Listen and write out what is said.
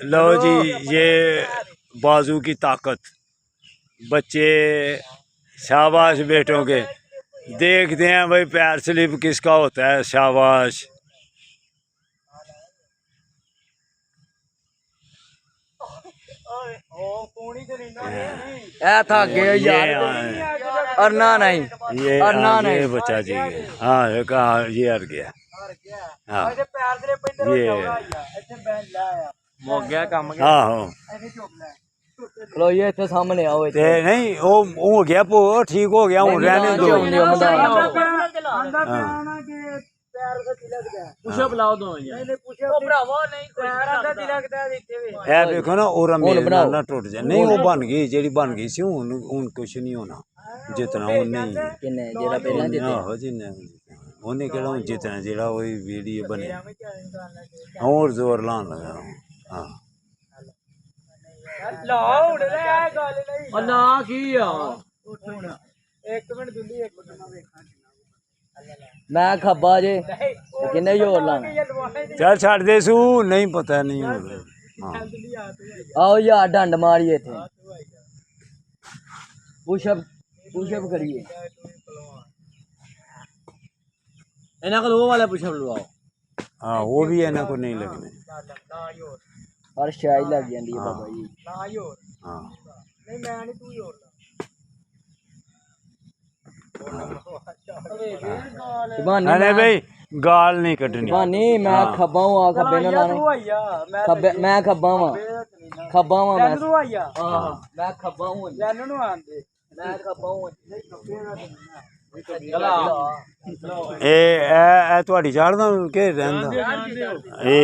लो जी, ये बाजू की ताकत, बच्चे शाबाश बेटों के। देखते हैं भाई पैर स्लिप किसका होता है। शाबाश। था गया यार, अरना नहीं, अरना नहीं बच्चा जी। हाँ कहा ये हर गया। हाँ ये हो गया काम। आहो खलो ये इतने सामने आओ ते नहीं वो हो गया पो ठीक हो गया हूँ रहने दो। पुशअप लाओ दो है देखो ना और मेरे ना टूट जाए। नहीं वो बन गई जेडी बन गई सी हूं कुछ नहीं होना जितना वो नहीं आहो जिन्ने उन्हें केड़ा जितना जेड़ा वही वीडियो बने और जोर लान लगा। हाँ ना की मैं खब्बा जे किन्ने जोर लाना। चल छड़ दे सू नहीं पता नहीं हो। आओ यार डंड मारिए थे पुशअप करिए इन्हें को वो वाला पुशअप लवाओ। हाँ वो भी है ना को नहीं लगने और शायद लग जाती है बाबा जी। हाँ नहीं मैं नहीं तू जोर अरे भाई गाल नहीं कटनी बानी मैं खब्बा हूं आ खब्बे ना लाने खब्बे मैं खब्बा हूं मैं खब्बा हूं मैं खब्बा हूं ए ਤੁਹਾਡੀ ਚਾੜਦਾ ਕਿ ਰਹਿੰਦਾ ਇਹ